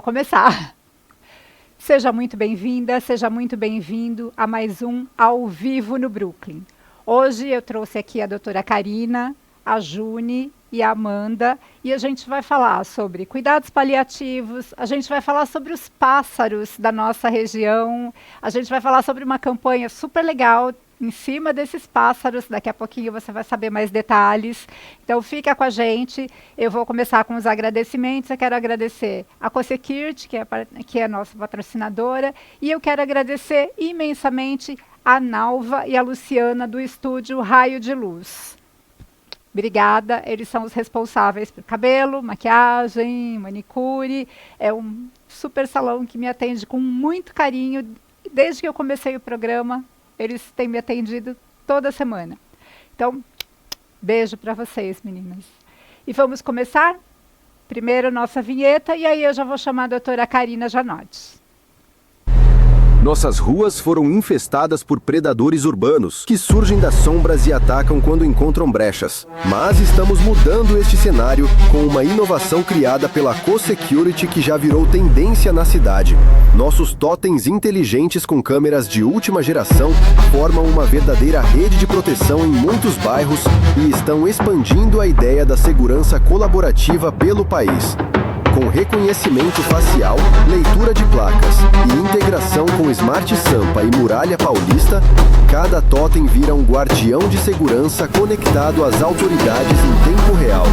vou começar. Seja muito bem-vinda, seja muito bem-vindo a mais um Ao Vivo no Brooklyn. Hoje eu trouxe aqui a doutora Karina, a Juni e a Amanda, e a gente vai falar sobre cuidados paliativos, a gente vai falar sobre os pássaros da nossa região, a gente vai falar sobre uma campanha super legal em cima desses pássaros. Daqui a pouquinho você vai saber mais detalhes. Então fica com a gente. Eu vou começar com os agradecimentos. Eu quero agradecer a CoSecurity, que é a nossa patrocinadora, e eu quero agradecer imensamente a Nalva e a Luciana do estúdio Raio de Luz. Obrigada, eles são os responsáveis por cabelo, maquiagem, manicure. É um super salão que me atende com muito carinho. Desde que eu comecei o programa, eles têm me atendido toda semana. Então, beijo para vocês, meninas. E vamos começar? Primeiro nossa vinheta, e aí eu já vou chamar a doutora Karina Janotti. Nossas ruas foram infestadas por predadores urbanos, que surgem das sombras e atacam quando encontram brechas. Mas estamos mudando este cenário com uma inovação criada pela CoSecurity que já virou tendência na cidade. Nossos totens inteligentes com câmeras de última geração formam uma verdadeira rede de proteção em muitos bairros e estão expandindo a ideia da segurança colaborativa pelo país. Com reconhecimento facial, leitura de placas e integração com Smart Sampa e Muralha Paulista, cada totem vira um guardião de segurança conectado às autoridades em tempo real.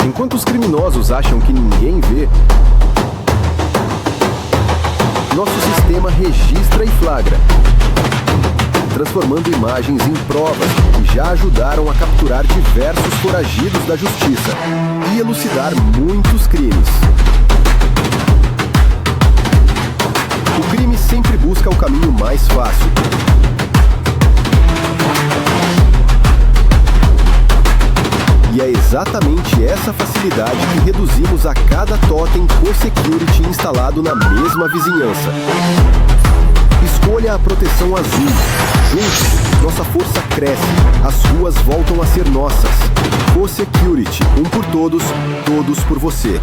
Enquanto os criminosos acham que ninguém vê, nosso sistema registra e flagra, transformando imagens em provas que já ajudaram a capturar diversos foragidos da justiça e elucidar muitos crimes. O crime sempre busca o caminho mais fácil. E é exatamente essa facilidade que reduzimos a cada totem CoSecurity instalado na mesma vizinhança. Escolha a proteção azul. Juntos, nossa força cresce. As ruas voltam a ser nossas. CoSecurity, um por todos, todos por você.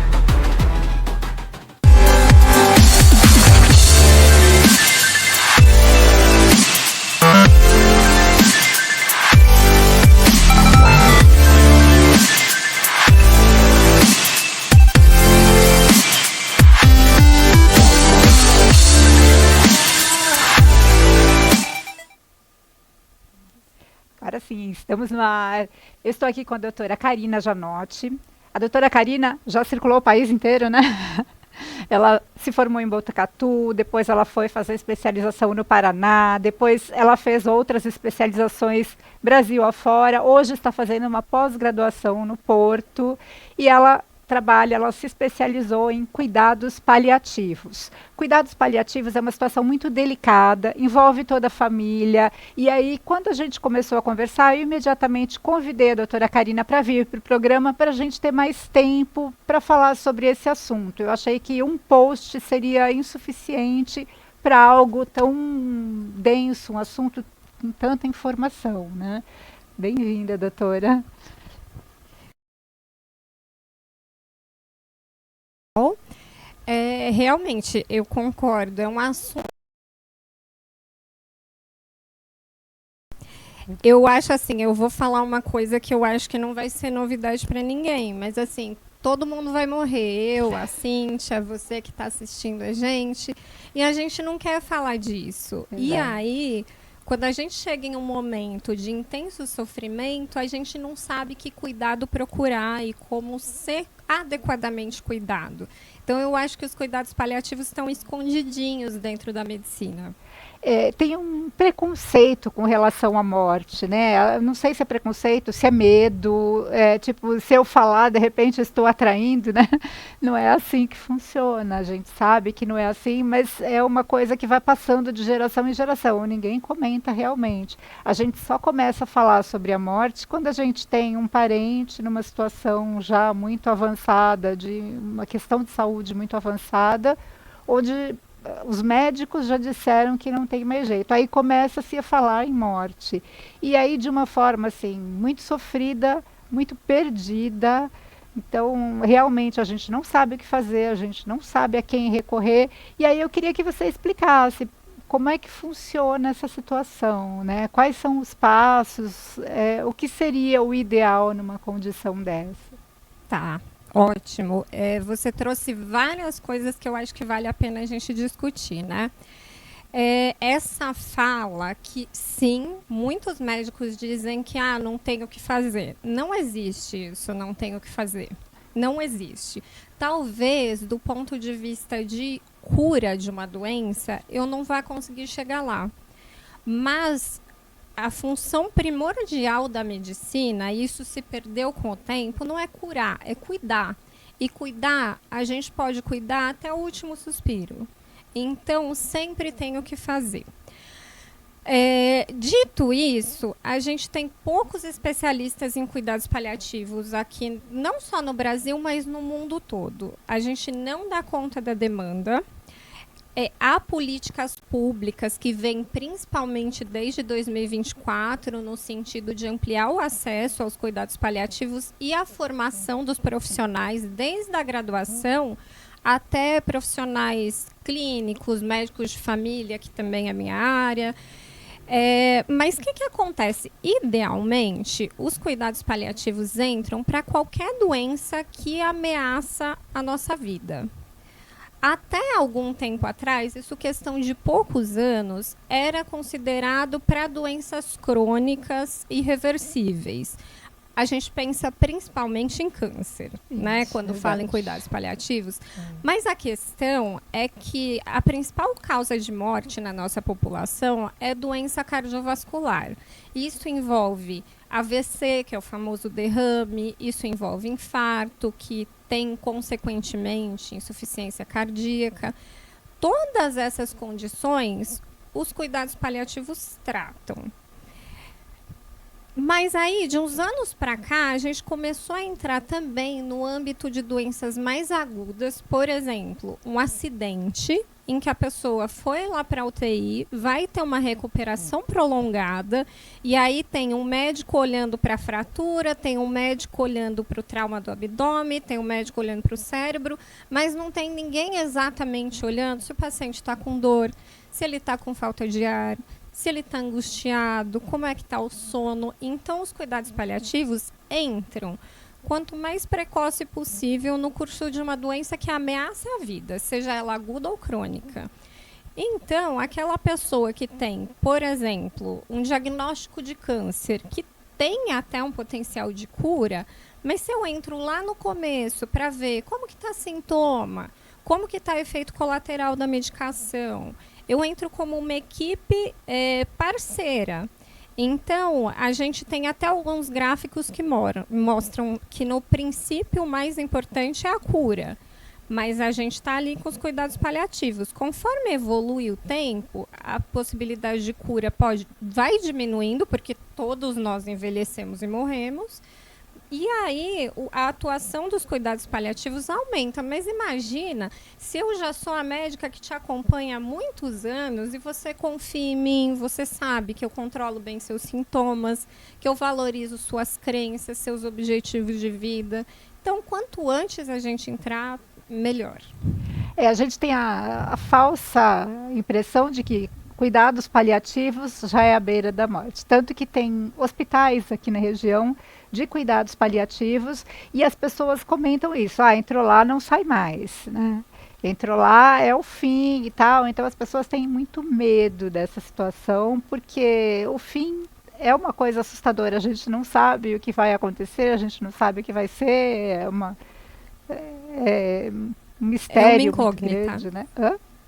Agora sim, estamos no ar. Eu estou aqui com a doutora Karina Janotti. A doutora Karina já circulou o país inteiro, né? Ela se formou em Botucatu, depois ela foi fazer especialização no Paraná, depois ela fez outras especializações Brasil afora. Hoje está fazendo uma pós-graduação no Porto e ela se especializou em cuidados paliativos. Cuidados paliativos é uma situação muito delicada, envolve toda a família. E aí, quando a gente começou a conversar, eu imediatamente convidei a doutora Karina para vir para o programa para a gente ter mais tempo para falar sobre esse assunto. Eu achei que um post seria insuficiente para algo tão denso, um assunto com tanta informação, né? Bem-vinda, doutora. Realmente, eu concordo, é um assunto. Eu acho assim, eu vou falar uma coisa que eu acho que não vai ser novidade para ninguém, mas assim, todo mundo vai morrer, eu, a Cíntia, você que está assistindo a gente, e a gente não quer falar disso. Exato. E aí, quando a gente chega em um momento de intenso sofrimento, a gente não sabe que cuidado procurar e como ser adequadamente cuidado. Então, eu acho que os cuidados paliativos estão escondidinhos dentro da medicina. Tem um preconceito com relação à morte, né? Eu não sei se é preconceito, se é medo, tipo, se eu falar, de repente estou atraindo, né? Não é assim que funciona, a gente sabe que não é assim, mas é uma coisa que vai passando de geração em geração, ninguém comenta realmente. A gente só começa a falar sobre a morte quando a gente tem um parente numa situação já muito avançada, de uma questão de saúde muito avançada, onde os médicos já disseram que não tem mais jeito. Aí começa-se a falar em morte. E aí, de uma forma assim, muito sofrida, muito perdida, Então, realmente, a gente não sabe o que fazer, a gente não sabe a quem recorrer. E aí eu queria que você explicasse como é que funciona essa situação, né? Quais são os passos, o que seria o ideal numa condição dessa? Tá, ótimo. Você trouxe várias coisas que eu acho que vale a pena a gente discutir, né? Essa fala que, sim, muitos médicos dizem que não tenho o que fazer. Não existe isso, não tenho o que fazer. Não existe. Talvez, do ponto de vista de cura de uma doença, eu não vá conseguir chegar lá. Mas a função primordial da medicina, e isso se perdeu com o tempo, não é curar, é cuidar. E cuidar, a gente pode cuidar até o último suspiro. Então, sempre tem o que fazer. Dito isso, a gente tem poucos especialistas em cuidados paliativos aqui, não só no Brasil, mas no mundo todo. A gente não dá conta da demanda. Há políticas públicas que vêm principalmente desde 2024, no sentido de ampliar o acesso aos cuidados paliativos e a formação dos profissionais, desde a graduação até profissionais clínicos, médicos de família, que também é minha área. Mas o que acontece? Idealmente, os cuidados paliativos entram para qualquer doença que ameaça a nossa vida. Até algum tempo atrás, isso questão de poucos anos, era considerado para doenças crônicas irreversíveis. A gente pensa principalmente em câncer, né, quando fala em cuidados paliativos. Mas a questão é que a principal causa de morte na nossa população é doença cardiovascular. Isso envolve AVC, que é o famoso derrame, isso envolve infarto, que tem, consequentemente, insuficiência cardíaca. Todas essas condições, os cuidados paliativos tratam. Mas aí, de uns anos para cá, a gente começou a entrar também no âmbito de doenças mais agudas. Por exemplo, um acidente em que a pessoa foi lá para a UTI, vai ter uma recuperação prolongada, e aí tem um médico olhando para a fratura, tem um médico olhando para o trauma do abdômen, tem um médico olhando para o cérebro, mas não tem ninguém exatamente olhando se o paciente está com dor, se ele está com falta de ar, se ele está angustiado, como é que está o sono. Então, os cuidados paliativos entram quanto mais precoce possível no curso de uma doença que ameaça a vida, seja ela aguda ou crônica. Então, aquela pessoa que tem, por exemplo, um diagnóstico de câncer, que tem até um potencial de cura, mas se eu entro lá no começo para ver como que está sintoma, como que está efeito colateral da medicação, eu entro como uma equipe parceira. Então, a gente tem até alguns gráficos que mostram que, no princípio, o mais importante é a cura. Mas a gente está ali com os cuidados paliativos. Conforme evolui o tempo, a possibilidade de cura vai diminuindo, porque todos nós envelhecemos e morremos. E aí, a atuação dos cuidados paliativos aumenta. Mas imagina, se eu já sou a médica que te acompanha há muitos anos e você confia em mim, você sabe que eu controlo bem seus sintomas, que eu valorizo suas crenças, seus objetivos de vida. Então, quanto antes a gente entrar, melhor. A gente tem a falsa impressão de que cuidados paliativos já é à beira da morte. Tanto que tem hospitais aqui na região de cuidados paliativos e as pessoas comentam isso. Entrou lá, não sai mais, né? Entrou lá, é o fim e tal. Então as pessoas têm muito medo dessa situação, porque o fim é uma coisa assustadora. A gente não sabe o que vai acontecer, a gente não sabe o que vai ser. Um mistério uma incógnita. Muito grande, né?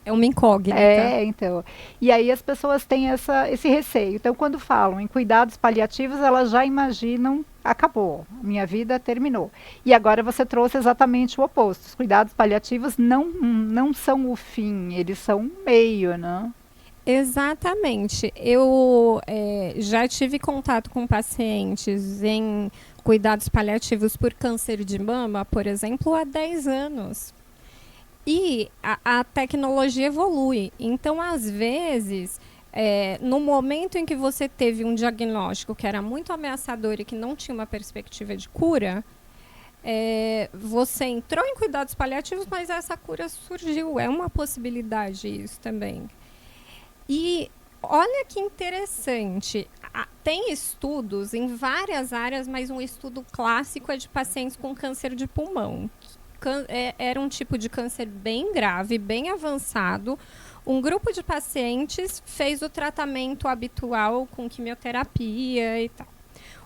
É uma incógnita. Então. E aí as pessoas têm esse receio. Então, quando falam em cuidados paliativos, elas já imaginam, acabou, minha vida terminou. E agora você trouxe exatamente o oposto. Os cuidados paliativos não são o fim, eles são um meio, né? Exatamente. Eu já tive contato com pacientes em cuidados paliativos por câncer de mama, por exemplo, há 10 anos. E a tecnologia evolui. Então, às vezes, no momento em que você teve um diagnóstico que era muito ameaçador e que não tinha uma perspectiva de cura, você entrou em cuidados paliativos, mas essa cura surgiu. É uma possibilidade isso também. E olha que interessante. Tem estudos em várias áreas, mas um estudo clássico é de pacientes com câncer de pulmão. Era um tipo de câncer bem grave, bem avançado. Um grupo de pacientes fez o tratamento habitual com quimioterapia e tal.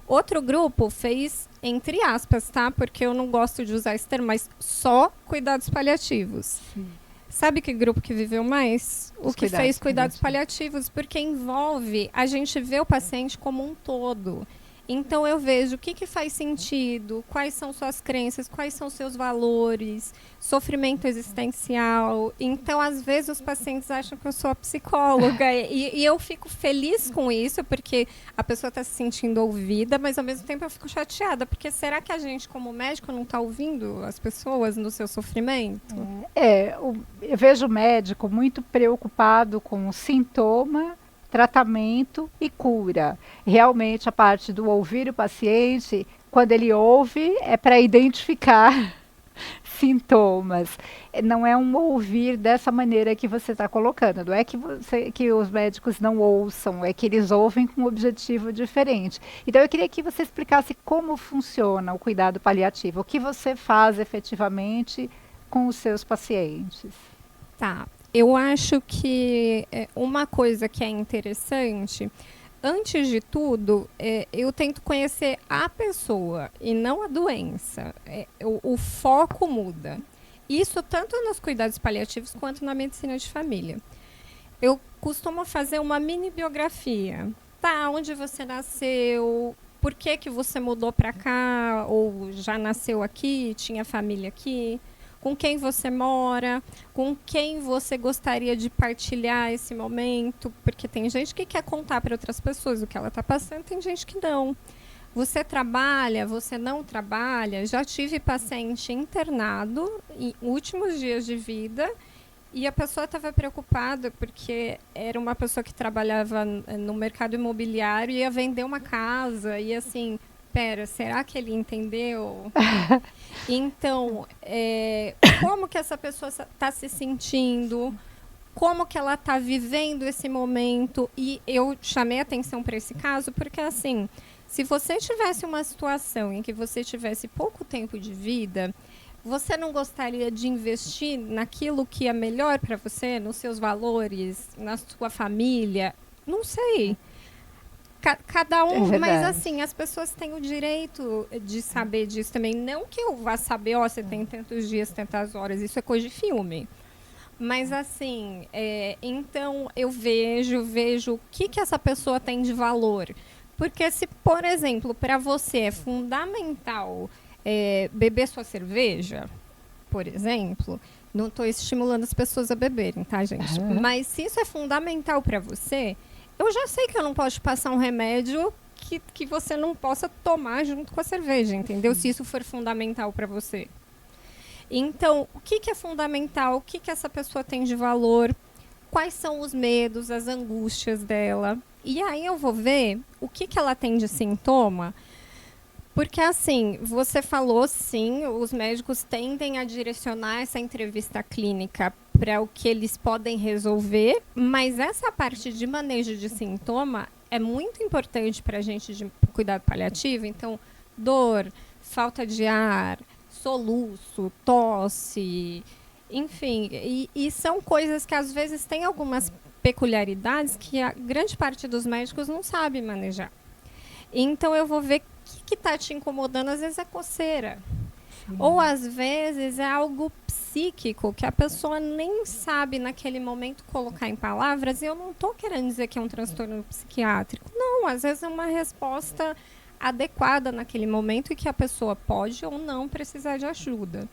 Outro grupo fez, entre aspas, tá? Porque eu não gosto de usar esse termo, mas só cuidados paliativos. Sim. Sabe que grupo que viveu mais? O que fez cuidados paliativos, porque envolve a gente ver o paciente como um todo. Então, eu vejo o que faz sentido, quais são suas crenças, quais são seus valores, sofrimento existencial. Então, às vezes, os pacientes acham que eu sou a psicóloga. E eu fico feliz com isso, porque a pessoa está se sentindo ouvida, mas, ao mesmo tempo, eu fico chateada. Porque será que a gente, como médico, não está ouvindo as pessoas no seu sofrimento? Eu vejo o médico muito preocupado com o sintoma, tratamento e cura. Realmente, a parte do ouvir o paciente, quando ele ouve, é para identificar sintomas. Não é um ouvir dessa maneira que você está colocando. Não é que os médicos não ouçam, é que eles ouvem com um objetivo diferente. Então, eu queria que você explicasse como funciona o cuidado paliativo, o que você faz efetivamente com os seus pacientes. Tá. Eu acho que uma coisa que é interessante, antes de tudo, eu tento conhecer a pessoa e não a doença. O foco muda. Isso tanto nos cuidados paliativos quanto na medicina de família. Eu costumo fazer uma mini biografia. Tá, onde você nasceu, por que você mudou para cá, ou já nasceu aqui, tinha família aqui. Com quem você mora, com quem você gostaria de partilhar esse momento, porque tem gente que quer contar para outras pessoas o que ela está passando, tem gente que não. Você trabalha, você não trabalha? Já tive paciente internado em últimos dias de vida e a pessoa estava preocupada porque era uma pessoa que trabalhava no mercado imobiliário e ia vender uma casa e assim... será que ele entendeu? Então, como que essa pessoa está se sentindo? Como que ela está vivendo esse momento? E eu chamei atenção para esse caso porque, assim, se você tivesse uma situação em que você tivesse pouco tempo de vida, você não gostaria de investir naquilo que é melhor para você, nos seus valores, na sua família? Não sei. Cada um, mas assim, as pessoas têm o direito de saber disso também. Não que eu vá saber, você tem tantos dias, tantas horas, isso é coisa de filme. Mas assim, então eu vejo o que essa pessoa tem de valor. Porque se, por exemplo, para você é fundamental beber sua cerveja, por exemplo, não estou estimulando as pessoas a beberem, tá, gente? Mas se isso é fundamental para você... Eu já sei que eu não posso passar um remédio que você não possa tomar junto com a cerveja, entendeu? Se isso for fundamental para você. Então, o que é fundamental? O que essa pessoa tem de valor? Quais são os medos, as angústias dela? E aí eu vou ver o que ela tem de sintoma. Porque, assim, você falou, sim, os médicos tendem a direcionar essa entrevista clínica para o que eles podem resolver, mas essa parte de manejo de sintoma é muito importante para a gente de cuidado paliativo. Então, dor, falta de ar, soluço, tosse, enfim. E são coisas que, às vezes, têm algumas peculiaridades que a grande parte dos médicos não sabe manejar. Então, eu vou ver o que está te incomodando. Às vezes é coceira. Sim. Ou, às vezes, é algo psíquico que a pessoa nem sabe, naquele momento, colocar em palavras. E eu não estou querendo dizer que é um transtorno psiquiátrico. Não, às vezes é uma resposta adequada naquele momento e que a pessoa pode ou não precisar de ajuda.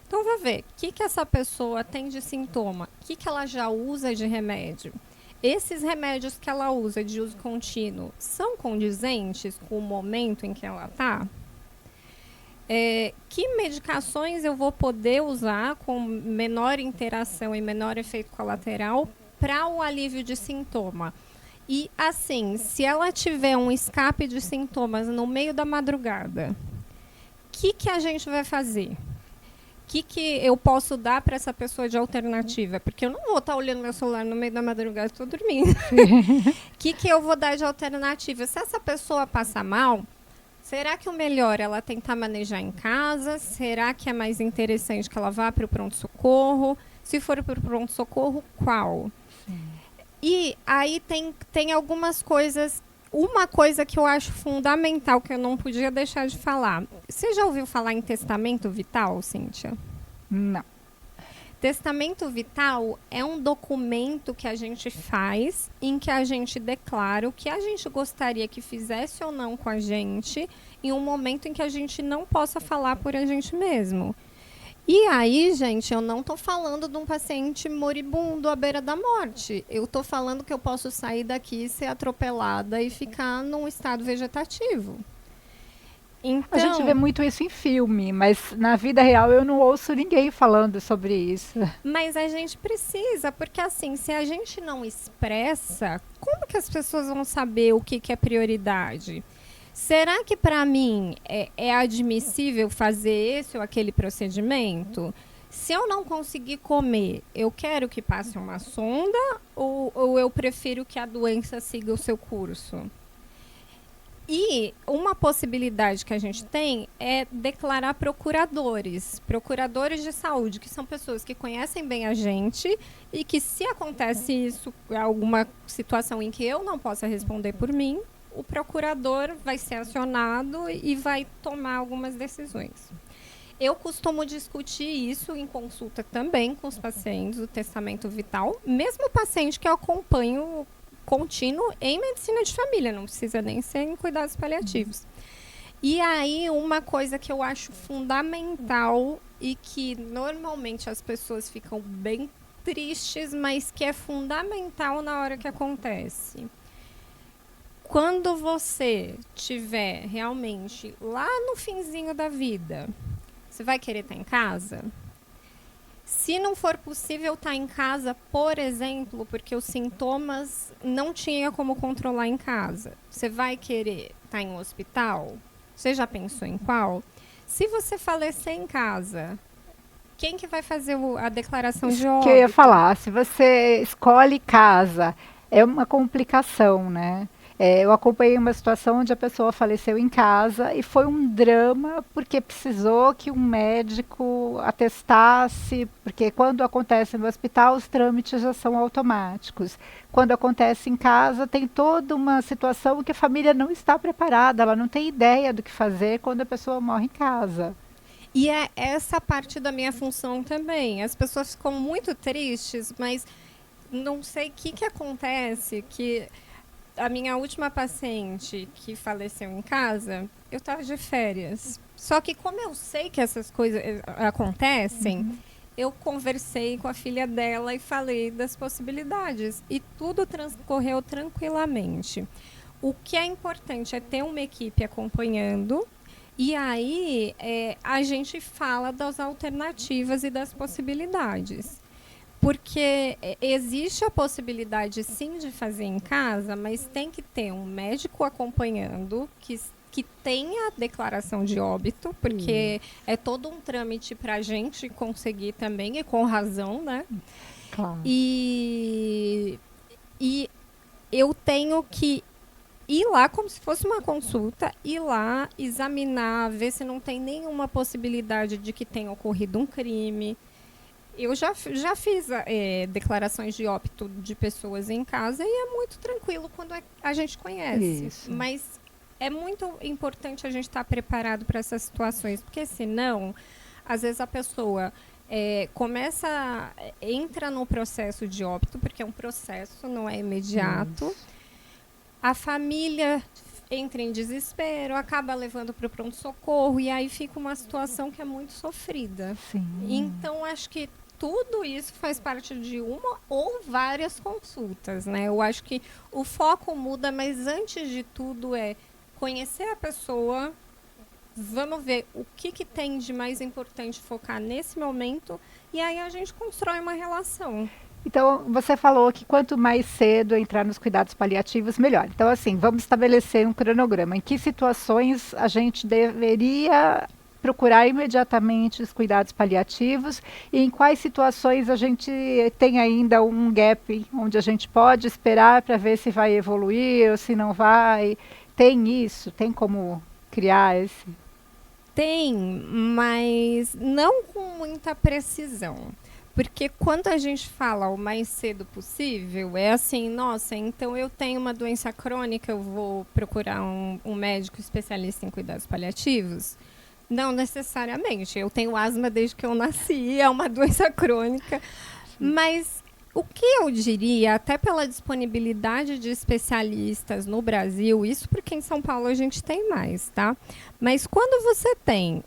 Então, vou ver o que essa pessoa tem de sintoma, o que ela já usa de remédio. Esses remédios que ela usa de uso contínuo são condizentes com o momento em que ela está? Que medicações eu vou poder usar com menor interação e menor efeito colateral para o alívio de sintoma? E, assim, se ela tiver um escape de sintomas no meio da madrugada, que a gente vai fazer? Que eu posso dar para essa pessoa de alternativa? Porque eu não vou estar olhando meu celular no meio da madrugada e estou dormindo. O que eu vou dar de alternativa? Se essa pessoa passa mal, será que o melhor é ela tentar manejar em casa? Será que é mais interessante que ela vá para o pronto-socorro? Se for para o pronto-socorro, qual? Sim. E aí tem algumas coisas. Uma coisa que eu acho fundamental, que eu não podia deixar de falar. Você já ouviu falar em testamento vital, Cíntia? Não. Testamento vital é um documento que a gente faz em que a gente declara o que a gente gostaria que fizesse ou não com a gente em um momento em que a gente não possa falar por a gente mesmo. E aí, gente, eu não estou falando de um paciente moribundo à beira da morte. Eu estou falando que eu posso sair daqui, ser atropelada e ficar num estado vegetativo. Então, a gente vê muito isso em filme, mas na vida real eu não ouço ninguém falando sobre isso. Mas a gente precisa, porque assim, se a gente não expressa, como que as pessoas vão saber o que é prioridade? Será que para mim é admissível fazer esse ou aquele procedimento? Se eu não conseguir comer, eu quero que passe uma sonda ou eu prefiro que a doença siga o seu curso? E uma possibilidade que a gente tem é declarar procuradores de saúde, que são pessoas que conhecem bem a gente e que, se acontece isso, alguma situação em que eu não possa responder por mim, o procurador vai ser acionado e vai tomar algumas decisões. Eu costumo discutir isso em consulta também com os pacientes do testamento vital, mesmo o paciente que eu acompanho contínuo em medicina de família, não precisa nem ser em cuidados paliativos. E aí, uma coisa que eu acho fundamental e que normalmente as pessoas ficam bem tristes, mas que é fundamental na hora que acontece. Quando você tiver realmente lá no finzinho da vida, você vai querer estar em casa? Se não for possível estar em casa, por exemplo, porque os sintomas não tinha como controlar em casa, você vai querer estar em um hospital? Você já pensou em qual? Se você falecer em casa, quem que vai fazer a declaração de óbito? Que eu ia falar, se você escolhe casa, é uma complicação, né? Eu acompanhei uma situação onde a pessoa faleceu em casa e foi um drama porque precisou que um médico atestasse, porque quando acontece no hospital os trâmites já são automáticos. Quando acontece em casa tem toda uma situação que a família não está preparada, ela não tem ideia do que fazer quando a pessoa morre em casa. E é essa parte da minha função também. As pessoas ficam muito tristes, mas não sei o que acontece, que a minha última paciente que faleceu em casa, eu estava de férias. Só que como eu sei que essas coisas acontecem, eu conversei com a filha dela e falei das possibilidades. E tudo transcorreu tranquilamente. O que é importante é ter uma equipe acompanhando. E aí a gente fala das alternativas e das possibilidades. Porque existe a possibilidade, sim, de fazer em casa, mas tem que ter um médico acompanhando que tenha a declaração de óbito, porque é todo um trâmite para a gente conseguir também, e com razão, né? Claro. E eu tenho que ir lá como se fosse uma consulta, ir lá, examinar, ver se não tem nenhuma possibilidade de que tenha ocorrido um crime. Eu já fiz declarações de óbito de pessoas em casa e é muito tranquilo quando a gente conhece. Isso. Mas é muito importante a gente estar preparado para essas situações, porque senão, às vezes a pessoa entra no processo de óbito, porque é um processo, não é imediato. Isso. A família entra em desespero, acaba levando para o pronto-socorro e aí fica uma situação que é muito sofrida. Sim. Então, acho que tudo isso faz parte de uma ou várias consultas, né? Eu acho que o foco muda, mas antes de tudo é conhecer a pessoa, vamos ver o que tem de mais importante focar nesse momento e aí a gente constrói uma relação. Então, você falou que quanto mais cedo entrar nos cuidados paliativos, melhor. Então, assim, vamos estabelecer um cronograma. Em que situações a gente deveria procurar imediatamente os cuidados paliativos e em quais situações a gente tem ainda um gap onde a gente pode esperar para ver se vai evoluir ou se não vai. Tem isso? Tem como criar esse? Tem, mas não com muita precisão. Porque quando a gente fala o mais cedo possível, é assim, nossa, então eu tenho uma doença crônica, eu vou procurar um médico especialista em cuidados paliativos? Não necessariamente. Eu tenho asma desde que eu nasci, é uma doença crônica. Mas o que eu diria, até pela disponibilidade de especialistas no Brasil, isso porque em São Paulo a gente tem mais, tá? Mas quando você tem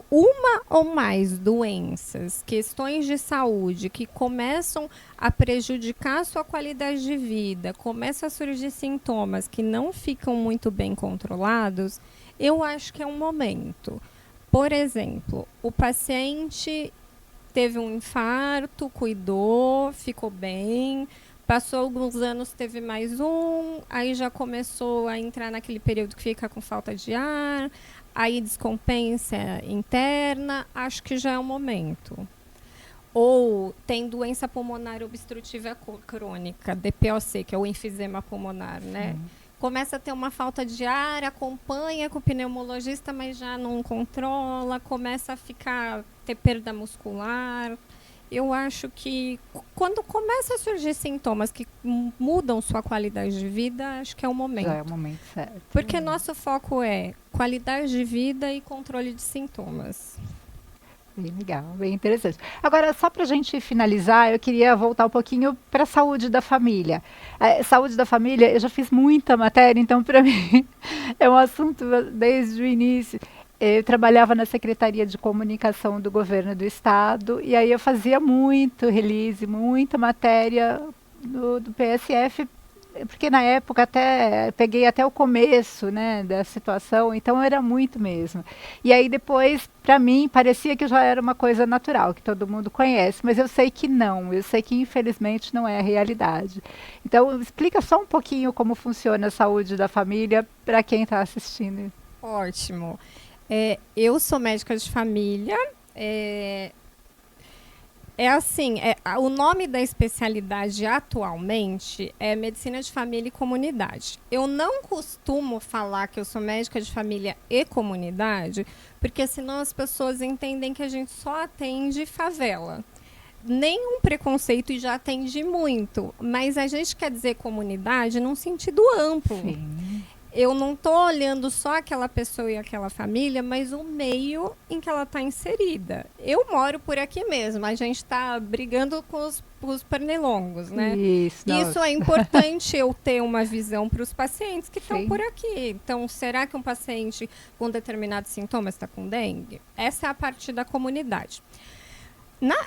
uma ou mais doenças, questões de saúde que começam a prejudicar a sua qualidade de vida, começam a surgir sintomas que não ficam muito bem controlados, eu acho que é um momento. Por exemplo, o paciente teve um infarto, cuidou, ficou bem, passou alguns anos, teve mais um, aí já começou a entrar naquele período que fica com falta de ar, aí descompensa interna, acho que já é o momento. Ou tem doença pulmonar obstrutiva crônica, DPOC, que é o enfisema pulmonar, né? Começa a ter uma falta de ar, acompanha com o pneumologista, mas já não controla, começa a ter perda muscular. Eu acho que quando começa a surgir sintomas que mudam sua qualidade de vida, acho que é o momento. Já é o momento certo. Porque nosso foco é qualidade de vida e controle de sintomas. Bem legal, bem interessante. Agora, só para a gente finalizar, eu queria voltar um pouquinho para a saúde da família. Saúde da família, eu já fiz muita matéria, então para mim é um assunto desde o início. Eu trabalhava na Secretaria de Comunicação do Governo do Estado e aí eu fazia muito release, muita matéria do PSF, porque na época peguei até o começo, né, da situação, então era muito mesmo. E aí depois, para mim, parecia que já era uma coisa natural, que todo mundo conhece, mas eu sei que não, eu sei que infelizmente não é a realidade. Então explica só um pouquinho como funciona a saúde da família para quem está assistindo. Ótimo. Eu sou médica de família. O nome da especialidade atualmente é Medicina de Família e Comunidade. Eu não costumo falar que eu sou médica de família e comunidade, porque senão as pessoas entendem que a gente só atende favela. Nenhum preconceito e já atende muito, mas a gente quer dizer comunidade num sentido amplo. Sim. Eu não estou olhando só aquela pessoa e aquela família, mas o meio em que ela está inserida. Eu moro por aqui mesmo, a gente está brigando com os pernilongos, né? Isso é importante eu ter uma visão para os pacientes que estão por aqui. Então, será que um paciente com determinados sintomas está com dengue? Essa é a parte da comunidade.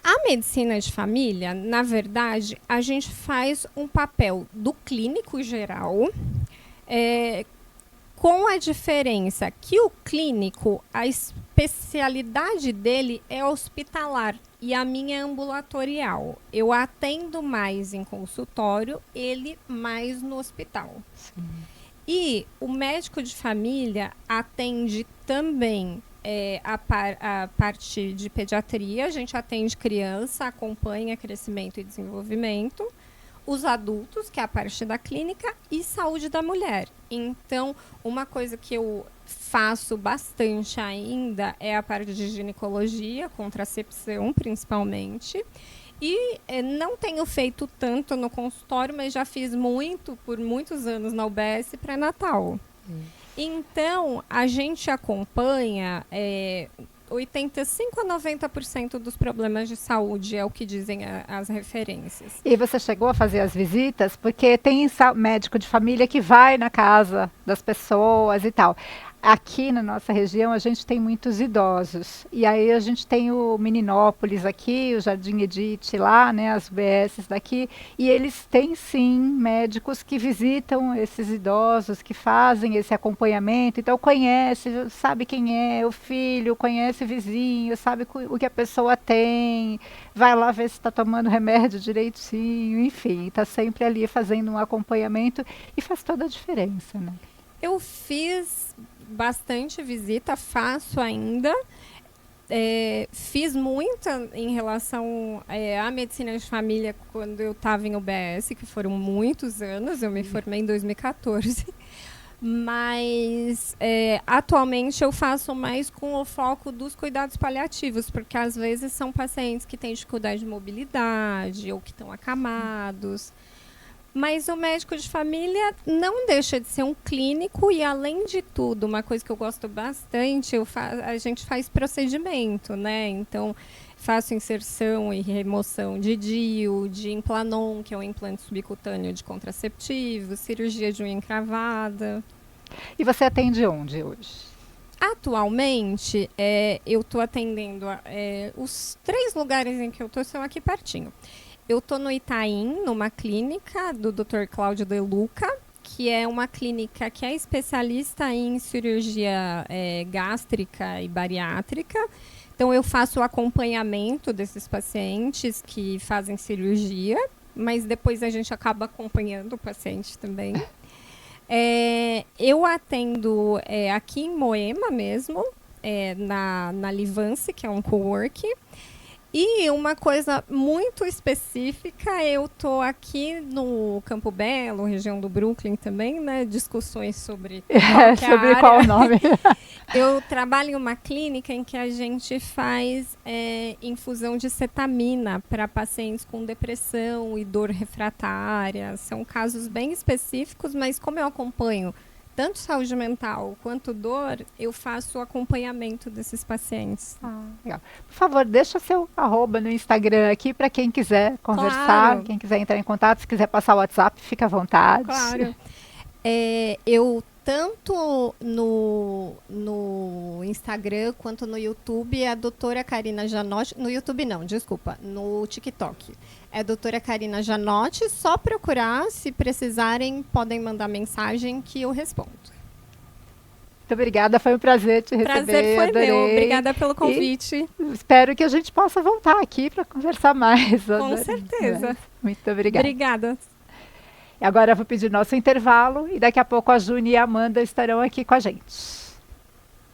A medicina de família, na verdade, a gente faz um papel do clínico geral, com a diferença que o clínico, a especialidade dele é hospitalar e a minha é ambulatorial. Eu atendo mais em consultório, ele mais no hospital. Sim. E o médico de família atende também a parte de pediatria, a gente atende criança, acompanha crescimento e desenvolvimento, os adultos, que é a parte da clínica, e saúde da mulher. Então, uma coisa que eu faço bastante ainda é a parte de ginecologia, contracepção, principalmente. E não tenho feito tanto no consultório, mas já fiz por muitos anos na UBS pré-natal. Então, a gente acompanha 85 a 90% dos problemas de saúde, é o que dizem as referências. E você chegou a fazer as visitas? Porque tem médico de família que vai na casa das pessoas e tal. Aqui na nossa região a gente tem muitos idosos. E aí a gente tem o Meninópolis aqui, o Jardim Edith lá, né, as UBSs daqui. E eles têm sim médicos que visitam esses idosos, que fazem esse acompanhamento. Então conhece, sabe quem é o filho, conhece o vizinho, sabe o que a pessoa tem. Vai lá ver se está tomando remédio direitinho. Enfim, está sempre ali fazendo um acompanhamento e faz toda a diferença, né? Eu fiz bastante visita, faço ainda. fiz muita em relação à medicina de família quando eu estava em UBS, que foram muitos anos, eu me formei em 2014. Mas atualmente eu faço mais com o foco dos cuidados paliativos, porque às vezes são pacientes que têm dificuldade de mobilidade ou que estão acamados. Mas o médico de família não deixa de ser um clínico e, além de tudo, uma coisa que eu gosto bastante, a gente faz procedimento, né? Então, faço inserção e remoção de DIU, de Implanon, que é um implante subcutâneo de contraceptivo, cirurgia de unha encravada. E você atende onde hoje? Atualmente, eu estou atendendo os 3 lugares em que eu estou são aqui pertinho. Eu estou no Itaim, numa clínica do Dr. Cláudio De Luca, que é uma clínica que é especialista em cirurgia gástrica e bariátrica. Então, eu faço o acompanhamento desses pacientes que fazem cirurgia, mas depois a gente acaba acompanhando o paciente também. Eu atendo aqui em Moema mesmo, na Livance, que é um coworking. E uma coisa muito específica, eu estou aqui no Campo Belo, região do Brooklyn também, né? Discussões sobre sobre qual o nome. Eu trabalho em uma clínica em que a gente faz infusão de cetamina para pacientes com depressão e dor refratária. São casos bem específicos, mas como eu acompanho tanto saúde mental quanto dor, eu faço o acompanhamento desses pacientes. Legal. Por favor, deixa seu @ no Instagram aqui para quem quiser conversar, Claro. quem quiser entrar em contato, se quiser passar o WhatsApp, fica à vontade. Claro. Eu, tanto no Instagram quanto no YouTube, é a doutora Karina Janotti. No YouTube não, desculpa, no TikTok. É a doutora Karina Janotti, só procurar, se precisarem, podem mandar mensagem que eu respondo. Muito obrigada, foi um prazer te receber. Prazer foi adorei. meu, obrigada pelo convite. E espero que a gente possa voltar aqui para conversar mais. Com certeza. Muito obrigada. Obrigada. E agora eu vou pedir nosso intervalo e daqui a pouco a Juni e a Amanda estarão aqui com a gente.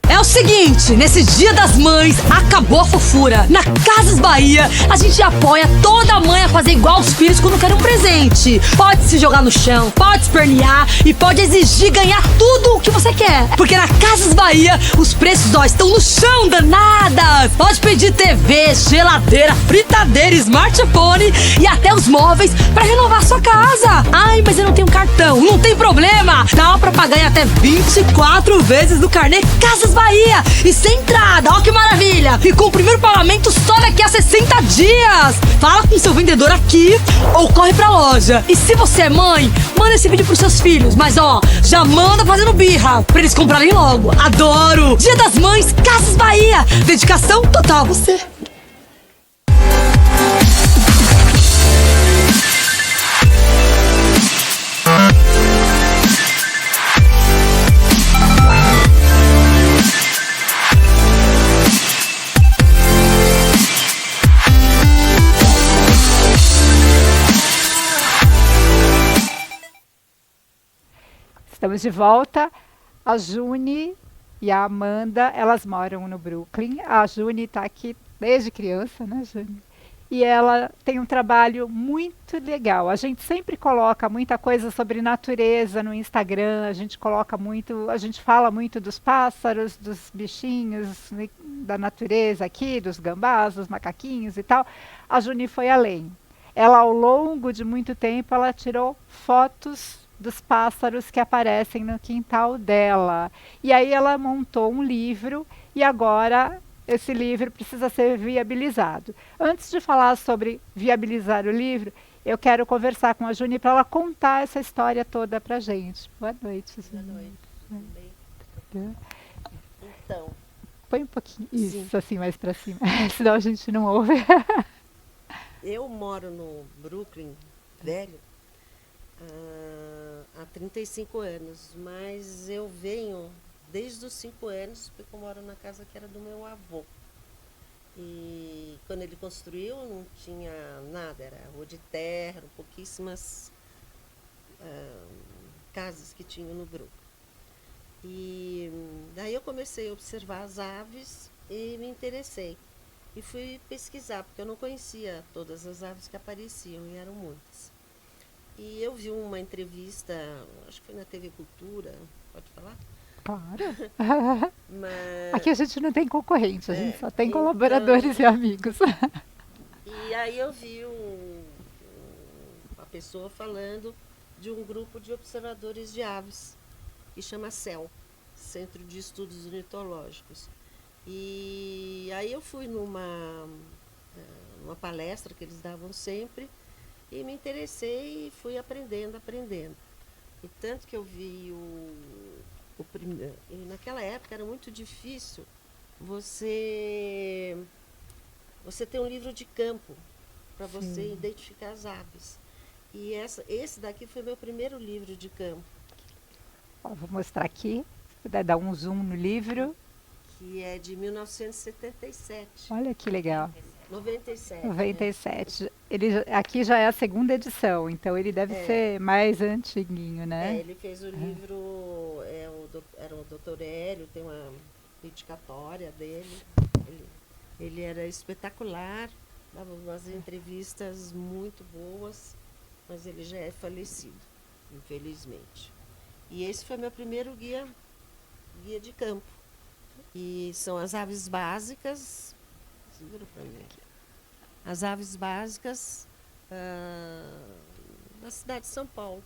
É o seguinte, nesse Dia das Mães, acabou a fofura. Na Casas Bahia, a gente apoia toda mãe a fazer igual os filhos quando quer um presente. Pode se jogar no chão, pode espernear e pode exigir ganhar tudo o que você quer. Porque na Casas Bahia, os preços estão no chão, danadas. Pode pedir TV, geladeira, fritadeira, smartphone e até os móveis pra renovar sua casa. Ai, mas eu não tenho cartão. Não tem problema. Dá pra pagar em até 24 vezes no carnê Casas Bahia e sem entrada, ó que maravilha! E com o primeiro pagamento só daqui a 60 dias! Fala com seu vendedor aqui ou corre pra loja. E se você é mãe, manda esse vídeo pros seus filhos, mas ó, já manda fazendo birra pra eles comprarem logo. Adoro! Dia das Mães, Casas Bahia! Dedicação total a você! Estamos de volta. A Juni e a Amanda, elas moram no Brooklyn. A Juni está aqui desde criança, né, Juni? E ela tem um trabalho muito legal. A gente sempre coloca muita coisa sobre natureza no Instagram. A gente fala muito dos pássaros, dos bichinhos, né, da natureza aqui, dos gambás, dos macaquinhos e tal. A Juni foi além. Ela, ao longo de muito tempo, ela tirou fotos dos pássaros que aparecem no quintal dela. E aí ela montou um livro e agora esse livro precisa ser viabilizado. Antes de falar sobre viabilizar o livro, eu quero conversar com a Juni para ela contar essa história toda para a gente. Boa noite, Juni. Boa noite. Tudo bem? Então. Põe um pouquinho, Sim. isso, assim, mais para cima, senão a gente não ouve. Eu moro no Brooklyn, velho, há 35 anos, mas eu venho desde os 5 anos, porque eu moro na casa que era do meu avô. E quando ele construiu, não tinha nada, era rua de terra, eram pouquíssimas casas que tinham no Brooklyn. E daí eu comecei a observar as aves e me interessei. E fui pesquisar, porque eu não conhecia todas as aves que apareciam, e eram muitas. E eu vi uma entrevista, acho que foi na TV Cultura, pode falar? Claro. Mas, Aqui a gente não tem concorrente, a gente só tem então, colaboradores e amigos. e aí eu vi uma pessoa falando de um grupo de observadores de aves, que chama CEL, Centro de Estudos Ornitológicos. E aí eu fui numa palestra que eles davam sempre e me interessei e fui aprendendo. E tanto que eu vi o primeiro. E naquela época era muito difícil você ter um livro de campo para você identificar as aves. E esse daqui foi meu primeiro livro de campo. Ó, vou mostrar aqui, se puder dar um zoom no livro. Que é de 1977. Olha que legal. 97. 97. Aqui já é a segunda edição, então ele deve ser mais antiguinho, né? Ele fez o livro, era o Dr. Hélio, tem uma dedicatória dele. Ele era espetacular, dava umas entrevistas muito boas, mas ele já é falecido, infelizmente. E esse foi meu primeiro guia de campo. E são as aves básicas. Segura para mim aqui. As aves básicas da cidade de São Paulo.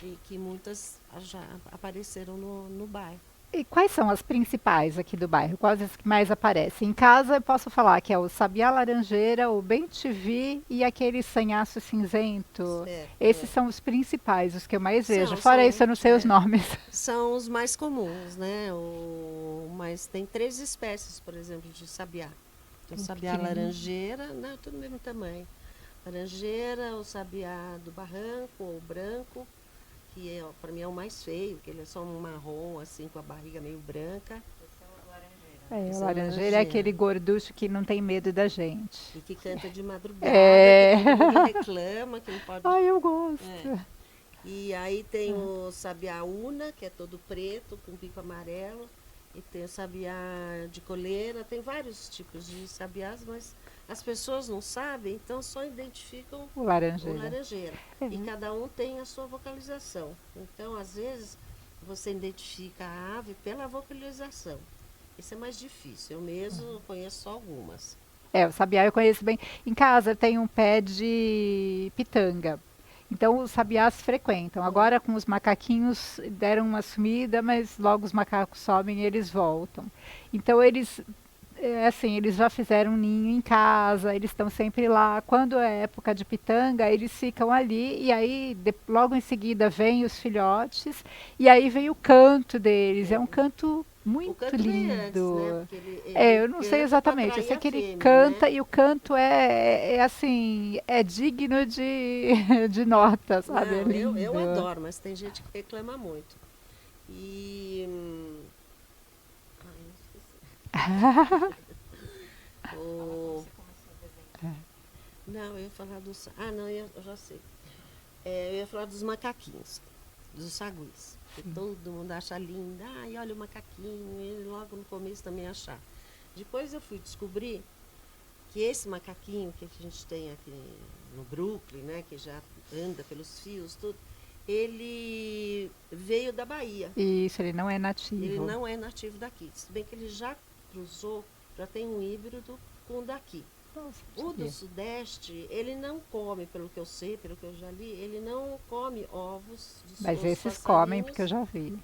E que muitas já apareceram no bairro. E quais são as principais aqui do bairro? Quais as que mais aparecem? Em casa eu posso falar que é o sabiá laranjeira, o bem-te-vi e aquele sanhaço cinzento. Certo, Esses são os principais, os que eu mais vejo. São, Fora são, isso, eu não sei os nomes. São os mais comuns, né? Mas tem 3 espécies, por exemplo, de sabiá. Tem o sabiá laranjeira, né? Tudo do mesmo tamanho. Laranjeira, o sabiá do barranco, ou branco, que para mim é o mais feio, que ele é só um marrom, assim, com a barriga meio branca. O laranjeira é aquele gorducho que não tem medo da gente. E que canta de madrugada, que ninguém reclama, que não pode... Ai, eu gosto. E aí tem o sabiá una, que é todo preto, com bico amarelo. E tem o sabiá de coleira, tem vários tipos de sabiás, mas as pessoas não sabem, então só identificam o laranjeira. E cada um tem a sua vocalização. Então, às vezes, você identifica a ave pela vocalização. Isso é mais difícil. Eu mesmo conheço só algumas. O sabiá eu conheço bem. Em casa tem um pé de pitanga. Então os sabiás frequentam. Agora com os macaquinhos deram uma sumida, mas logo os macacos sobem e eles voltam. Então eles já fizeram um ninho em casa, eles estão sempre lá. Quando é época de pitanga, eles ficam ali e aí logo em seguida vêm os filhotes e aí vem o canto deles. É um canto muito lindo. Antes, né? Eu não sei exatamente, eu sei que ele canta, né? E o canto é assim, é digno de nota, sabe? Não, eu adoro, mas tem gente que reclama muito. Não, eu ia falar dos... eu já sei. Eu ia falar dos macaquinhos, dos saguis. Que todo mundo acha lindo. Ai, olha o macaquinho. Ele logo no começo também achar. Depois eu fui descobrir que esse macaquinho que a gente tem aqui no Brooklyn, né, que já anda pelos fios, tudo, ele veio da Bahia. Isso, ele não é nativo. Ele não é nativo daqui. Se bem que ele já cruzou, já tem um híbrido com o daqui. Nossa, o do Sudeste, ele não come, pelo que eu sei, pelo que eu já li, ele não come ovos de Mas esses comem, porque eu já vi.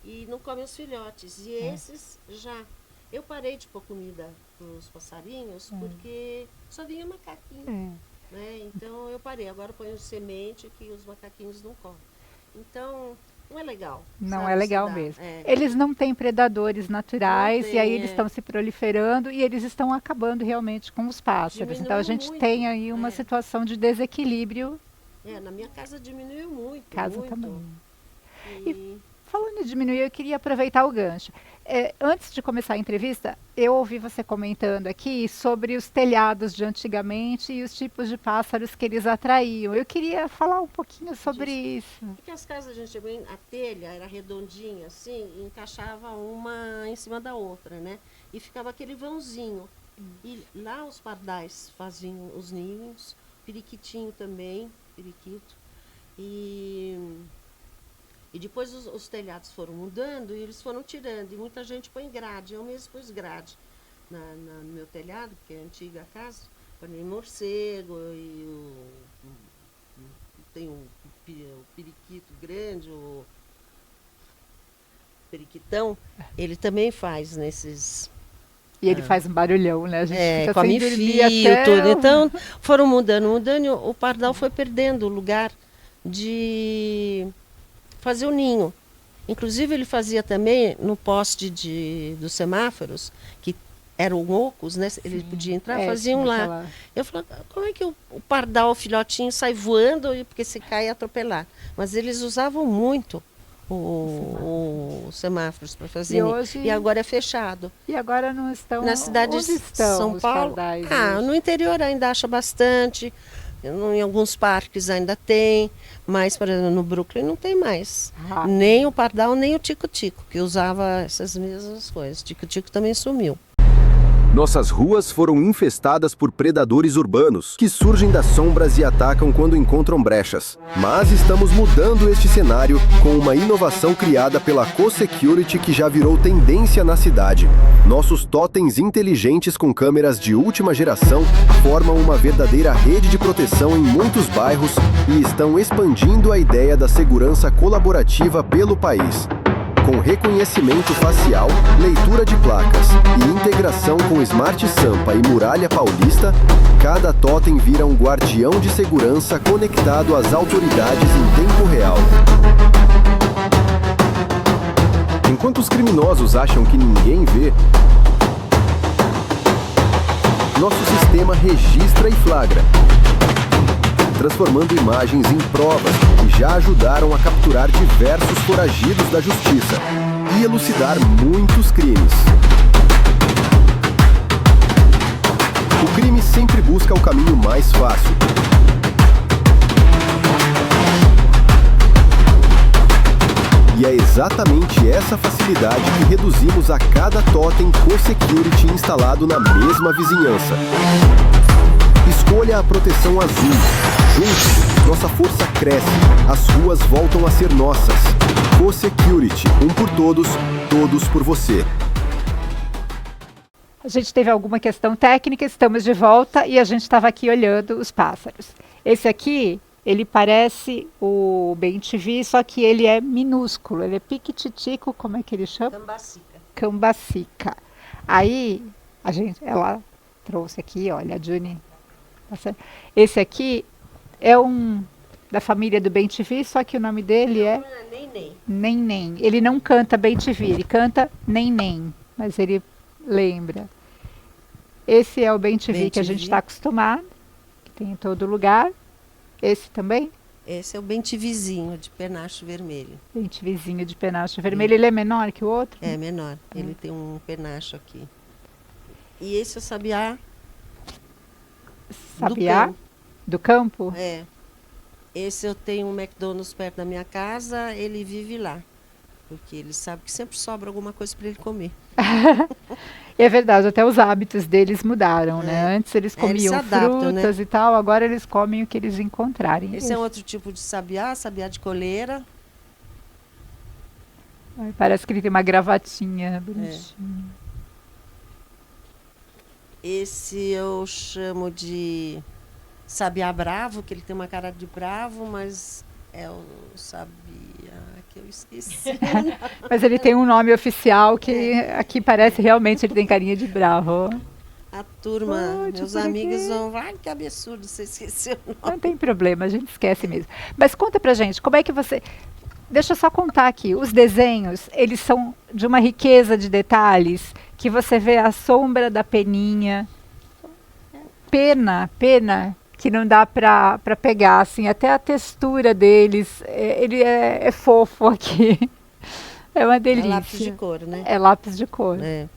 E não come os filhotes. E esses já. Eu parei de pôr comida para os passarinhos porque só vinha macaquinho. Né? Então eu parei. Agora eu ponho semente que os macaquinhos não comem. Então... não é legal. Não é legal mesmo. Eles não têm predadores naturais e aí eles estão se proliferando e eles estão acabando realmente com os pássaros. Então a gente tem aí uma situação de desequilíbrio. Na minha casa diminuiu muito. Casa também. Falando em diminuir, eu queria aproveitar o gancho. Antes de começar a entrevista, eu ouvi você comentando aqui sobre os telhados de antigamente e os tipos de pássaros que eles atraíam. Eu queria falar um pouquinho sobre isso. Porque as casas de antigamente, a telha era redondinha assim, e encaixava uma em cima da outra, né? E ficava aquele vãozinho. E lá os pardais faziam os ninhos, periquitinho também, periquito. E depois os telhados foram mudando e eles foram tirando. E muita gente põe grade. Eu mesmo pus grade no meu telhado, que é a antiga casa. Põe morcego e tem o periquito grande, o periquitão. Ele também faz nesses... E ele faz um barulhão, né? A gente fica come sem dormir fio, até tudo. Então, foram mudando. E o pardal foi perdendo o lugar de fazer o ninho. Inclusive, ele fazia também no poste dos semáforos, que eram ocos, né? Ele podia entrar, faziam lá. Eu falei, como é que o pardal, o filhotinho, sai voando, porque se cai e atropelar? Mas eles usavam muito os semáforos para fazer. E agora é fechado. E agora não estão... Na cidade de São Paulo, no interior ainda acha bastante, em alguns parques ainda tem, mas, por exemplo, no Brooklyn não tem mais. Nem o pardal, nem o tico-tico, que usava essas mesmas coisas. O tico-tico também sumiu. Nossas ruas foram infestadas por predadores urbanos, que surgem das sombras e atacam quando encontram brechas. Mas estamos mudando este cenário com uma inovação criada pela Co-Security que já virou tendência na cidade. Nossos totens inteligentes com câmeras de última geração formam uma verdadeira rede de proteção em muitos bairros e estão expandindo a ideia da segurança colaborativa pelo país. Com reconhecimento facial, leitura de placas e integração com Smart Sampa e Muralha Paulista, cada totem vira um guardião de segurança conectado às autoridades em tempo real. Enquanto os criminosos acham que ninguém vê, nosso sistema registra e flagra, transformando imagens em provas que já ajudaram a capturar diversos foragidos da justiça e elucidar muitos crimes. O crime sempre busca o caminho mais fácil. E é exatamente essa facilidade que reduzimos a cada totem Co-Security instalado na mesma vizinhança. Escolha a proteção azul. Juntos, nossa força cresce. As ruas voltam a ser nossas. Co-Security, um por todos, todos por você. A gente teve alguma questão técnica, estamos de volta e a gente estava aqui olhando os pássaros. Esse aqui, ele parece o bem-te-vi, só que ele é minúsculo. Ele é piquititico, como é que ele chama? Cambacica. Cambacica. Aí, ela trouxe aqui, olha, a Juni. Esse aqui é um da família do bem-te-vi, só que o nome dele é Neném. Neném. Ele não canta bem-te-vi, ele canta Neném, mas ele lembra. Esse é o bem-te-vi que a gente está acostumado, que tem em todo lugar. Esse também? Esse é o bem-te-vizinho de penacho vermelho. Bem-te-vizinho de penacho vermelho. Ele é menor que o outro? É menor. Ele tem um penacho aqui. E esse é o sabiá. Sabiá? Do campo? É. Esse eu tenho um McDonald's perto da minha casa, ele vive lá. Porque ele sabe que sempre sobra alguma coisa para ele comer. É verdade, até os hábitos deles mudaram, né? Antes eles comiam eles se adaptam, frutas, né? E tal, agora eles comem o que eles encontrarem. Esse é outro tipo de sabiá, sabiá de coleira. Ai, parece que ele tem uma gravatinha bonitinha. Esse eu chamo de sabiá bravo, que ele tem uma cara de bravo, mas é o sabiá que eu esqueci. Mas ele tem um nome oficial que aqui parece realmente ele tem carinha de bravo. A turma, meus amigos vão, ai, que absurdo, você esqueceu o nome. Não tem problema, a gente esquece mesmo. Mas conta pra gente, como é que você... Deixa eu só contar aqui, os desenhos, eles são de uma riqueza de detalhes, que você vê a sombra da peninha, pena, que não dá pra pegar, assim, até a textura deles, ele é fofo aqui. É uma É delícia. lápis de cor, né? É lápis de cor. É.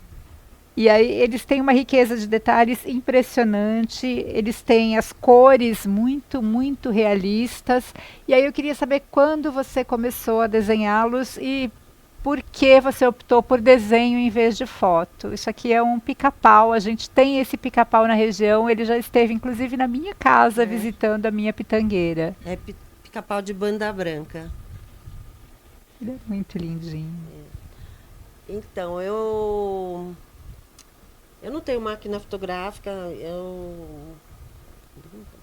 E aí eles têm uma riqueza de detalhes impressionante, eles têm as cores muito, muito realistas. E aí eu queria saber quando você começou a desenhá-los e por que você optou por desenho em vez de foto. Isso aqui é um pica-pau, a gente tem esse pica-pau na região, ele já esteve inclusive na minha casa visitando a minha pitangueira. É pica-pau de banda branca. Ele é muito lindinho. Então, eu não tenho máquina fotográfica, eu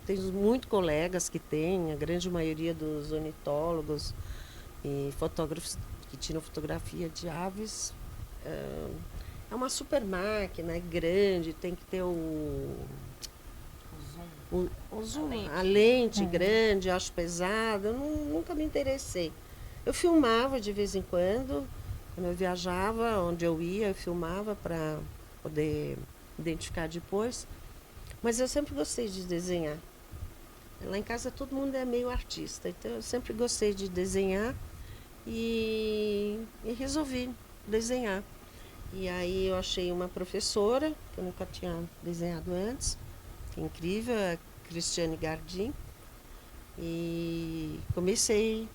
tenho muitos colegas que têm, a grande maioria dos ornitólogos e fotógrafos que tiram fotografia de aves. É uma super máquina, é grande, tem que ter o zoom, a lente grande, eu acho pesada, eu nunca me interessei. Eu filmava de vez em quando eu viajava, onde eu ia, eu filmava para poder identificar depois. Mas eu sempre gostei de desenhar. Lá em casa todo mundo é meio artista, então eu sempre gostei de desenhar e resolvi desenhar. E aí eu achei uma professora, que eu nunca tinha desenhado antes, que é incrível, a Cristiane Gardim, e comecei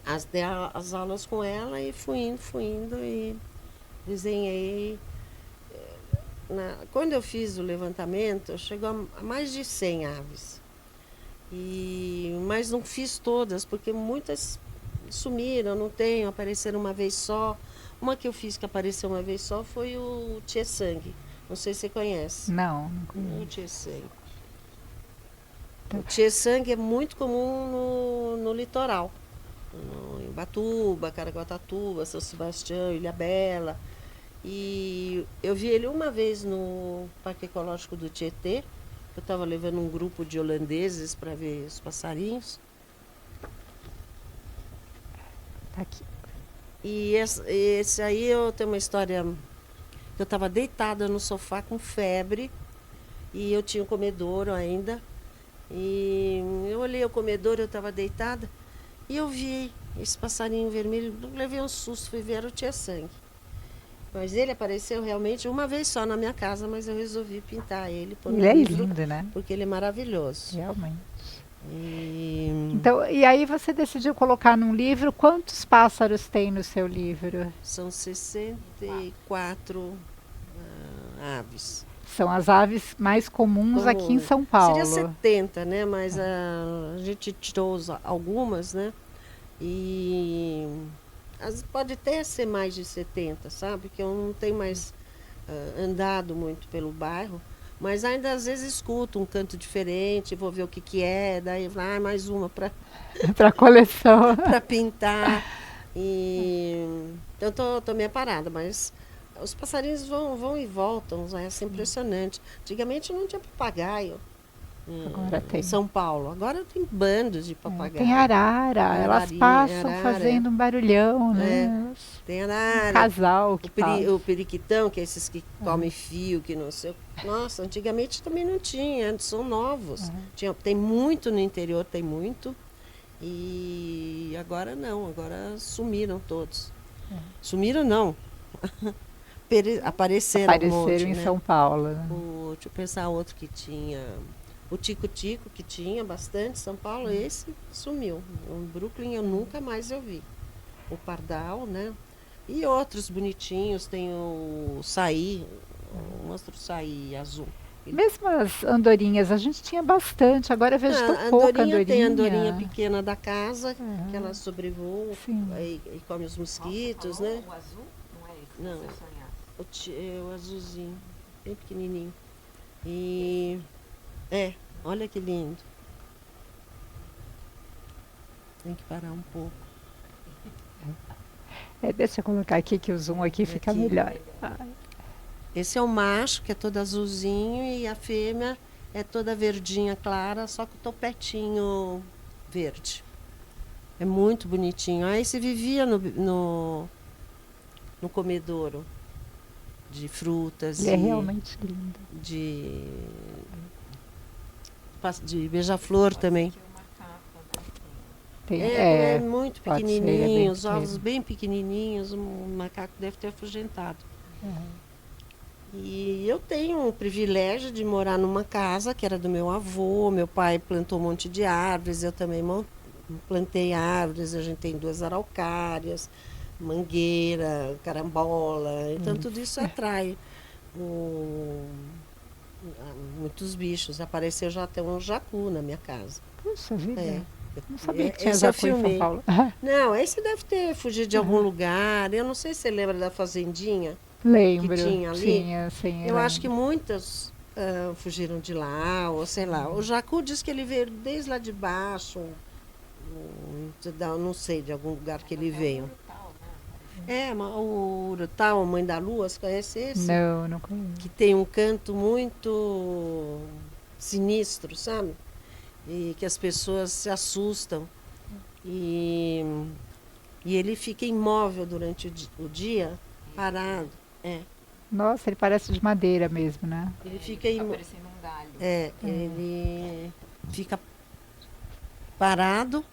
as aulas com ela e fui indo e desenhei. Quando eu fiz o levantamento, chegou a mais de 100 aves. Mas não fiz todas, porque muitas sumiram, não tenho, apareceram uma vez só. Uma que eu fiz que apareceu uma vez só foi o Tchê-sangue. Não sei se você conhece. Não conheço. O Tchê-sangue. O Tchê-sangue é muito comum no litoral. Em Ubatuba, Caraguatatuba, São Sebastião, Ilhabela. E eu vi ele uma vez no Parque Ecológico do Tietê. Eu estava levando um grupo de holandeses para ver os passarinhos. Tá aqui. E esse aí eu tenho uma história. Eu estava deitada no sofá com febre e eu tinha um comedouro ainda. E eu olhei o comedouro, eu estava deitada e eu vi esse passarinho vermelho. Levei um susto, fui ver, era o Tchê-sangue. Mas ele apareceu realmente uma vez só na minha casa, mas eu resolvi pintar ele. Ele é lindo, né? Porque ele é maravilhoso. Realmente. E Então, e aí você decidiu colocar num livro, quantos pássaros tem no seu livro? são 64 aves. São as aves mais comuns aqui em São Paulo. Seria 70, né? Mas a gente tirou algumas, né? E pode até ser mais de 70, sabe? Porque eu não tenho mais andado muito pelo bairro. Mas ainda às vezes escuto um canto diferente, vou ver o que é, daí mais uma para para coleção. para pintar. Então tô meio parada, mas os passarinhos vão e voltam, é assim, impressionante. Antigamente não tinha papagaio Agora tem. em São Paulo, agora tem bandos de papagaio. Tem arara, elas passam fazendo um barulhão, né? Tem arara. Um casal que o periquitão, que é esses que comem fio, que não sei. Nossa, antigamente também não tinha, são novos. Tem muito no interior, tem muito. E agora não, agora sumiram todos. Sumiram não. Apareceram um monte, em né? São Paulo. Né? Deixa eu pensar outro que tinha. O tico-tico, que tinha bastante em São Paulo, esse sumiu. No Brooklyn eu nunca mais eu vi. O pardal, né? E outros bonitinhos, tem o saí, o monstro saí azul. Mesmo as andorinhas, a gente tinha bastante, agora eu vejo tão pouca andorinha. Tem a andorinha pequena da casa, que ela sobrevoa e come os mosquitos, né? O azul? Não é esse? Não. Você sonhar. O azulzinho, bem pequenininho. Olha que lindo. Tem que parar um pouco. Deixa eu colocar aqui que o zoom aqui fica melhor. Esse é o macho, que é todo azulzinho, e a fêmea é toda verdinha clara, só com o topetinho verde. É muito bonitinho. Esse vivia no comedouro de frutas. Ele é realmente lindo. De beija-flor também. tem. É muito pode ser, ele é pequenininho, bem os ovos pequeno. bem pequenininhos, o macaco deve ter afugentado. E eu tenho o privilégio de morar numa casa que era do meu avô. Meu pai plantou um monte de árvores, eu também plantei árvores. A gente tem 2 araucárias, mangueira, carambola. Então tudo isso atrai muitos bichos. Apareceu já até um jacu na minha casa. Puxa vida. É. Não sabia que tinha Esse eu jacu em São filmei. Paulo. Não, esse deve ter fugido de algum lugar. Eu não sei se você lembra da fazendinha. Lembro. Que tinha ali. Tinha, sim, Eu acho que muitas fugiram de lá, ou sei lá. O jacu diz que ele veio desde lá de baixo. Não sei de algum lugar que ele veio. O Urutau, a Mãe da Lua, você conhece esse? Não conheço. Que tem um canto muito sinistro, sabe? E que as pessoas se assustam. E ele fica imóvel durante o dia, parado. Nossa, ele parece de madeira mesmo, né? Ele fica Parecendo um galho. ele fica parado.